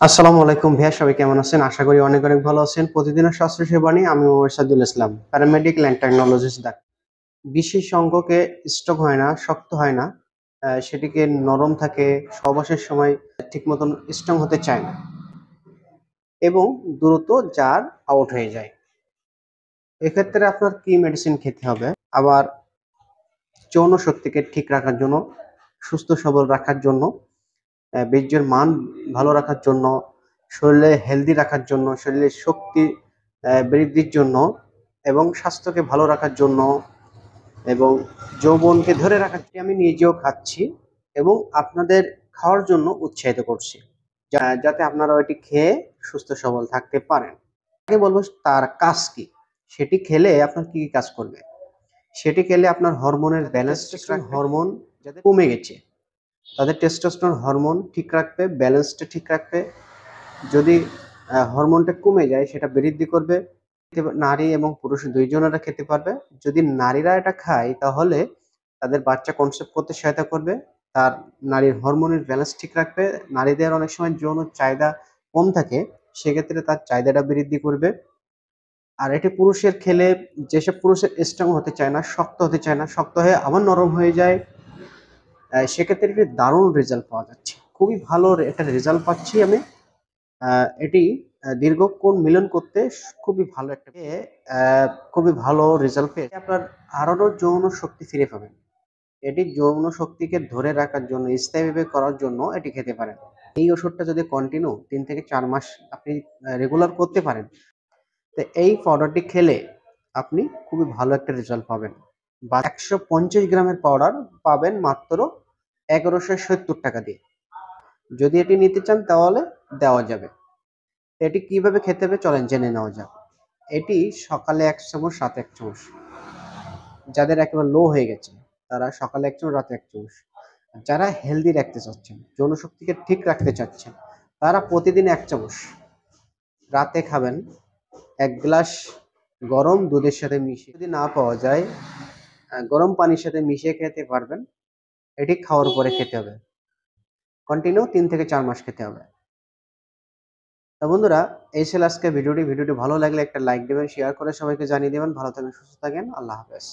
আসসালামু আলাইকুম ভাইয়া, সবাই কেমন আছেন? আশা করি অনেক অনেক ভালো আছেন। প্রতিদিনের স্বাস্থ্য সেবা নিয়ে আমি ওয়াসাদুল ইসলাম, প্যারামেডিক্যাল অ্যান্ড টেকনোলজিস্ট ডাক্তার। বিশেষ অঙ্গকে স্ট্রং হয় না, শক্ত হয় না, সেটিকে নরম থাকে, সহবাসের সময় ঠিক মতন স্ট্রং হতে চায় না এবং দ্রুত জার আউট হয়ে যায়। এক্ষেত্রে আপনার কি মেডিসিন খেতে হবে? আবার যৌন শক্তিকে ঠিক রাখার জন্য, সুস্থ সবল রাখার জন্য, বীর্যের মান ভালো রাখার জন্য, শরীরে হেলদি রাখার জন্য, শরীরের শক্তি বৃদ্ধির জন্য এবং স্বাস্থ্যকে ভালো রাখার জন্য এবং যৌবনকে ধরে রাখার জন্য আমি নিজেও খাচ্ছি এবং আপনাদের খাওয়ার জন্য উৎসাহিত করছি, যাতে আপনারা এটি খেয়ে সুস্থ সবল থাকতে পারেন। আগে বলবো তার কাজ কি, সেটি খেলে আপনার কি কি কাজ করবে। সেটি খেলে আপনার হরমোনের ব্যালেন্স, হরমোন যাদের কমে গেছে তাদের টেস্টোস্টেরন হরমোন ঠিক রাখবে, ব্যালেন্সটা ঠিক রাখবে। যদি হরমোনটা কমে যায় সেটা বৃদ্ধি করবে। নারী এবং পুরুষ দুইজনেরা খেতে পারবে। যদি নারীরা এটা খায় তাহলে তাদের বাচ্চা কনসেপ্ট করতে সহায়তা করবে। তার নারীর হরমোনের ব্যালেন্স ঠিক রাখবে। নারীদের অনেক সময় যৌন চাহিদা কম থাকে, সেক্ষেত্রে তার চাহিদাটা বৃদ্ধি করবে। আর এটি পুরুষের খেলে যেসব পুরুষের স্ট্রং হতে চায় না, শক্ত হতে চায় না, শক্ত হয়ে আবার নরম হয়ে যায়, সেক্ষেত্রে একটি দারুণ রেজাল্ট পাওয়া যাচ্ছে। খুবই ভালো একটা রেজাল্ট পাচ্ছি আমি। এটি দীর্ঘক্ষণ মিলন করতে খুবই ভালো একটা খুবই ভালো রেজাল্ট পেয়ে আপনার আরও যৌন শক্তি ফিরে পাবেন। এটি যৌন শক্তিকে ধরে রাখার জন্য, স্থায়ীভাবে করার জন্য এটি খেতে পারেন। এই ওষুধটা যদি কন্টিনিউ 3 থেকে 4 মাস আপনি রেগুলার করতে পারেন, তো এই পাউডারটি খেলে আপনি খুবই ভালো একটা রেজাল্ট পাবেন। বা 150 গ্রামের পাউডার পাবেন মাত্র 1170 টাকা দিয়ে। যদি এটি নিতে চান তাহলে দেওয়া যাবে। এটি কিভাবে খেতে হবে চলেন জেনে নেওয়া যাক। এটি সকালে 1 চামচ, রাতে 1 চামচ। যাদের একেবারে লো হয়ে গেছে তারা সকালে 1 চামচ, রাতে 1 চামচ। যারা হেলদি রাখতে চাচ্ছেন, যৌন শক্তিকে ঠিক রাখতে চাচ্ছেন, তারা প্রতিদিন 1 চামচ রাতে খাবেন। 1 গ্লাস গরম দুধের সাথে মিশিয়ে, যদি না পাওয়া যায় গরম পানির সাথে মিশিয়ে খেতে পারবেন। এটি খাওয়ার পরে খেতে হবে। কন্টিনিউ 3 থেকে 4 মাস খেতে হবে। তো বন্ধুরা, এই ছিল আজকে ভিডিওটি। ভিডিওটি ভালো লাগলে একটা লাইক দেবেন, শেয়ার করে সবাইকে জানিয়ে দেবেন। ভালো থাকবেন, সুস্থ থাকেন। আল্লাহ হাফেজ।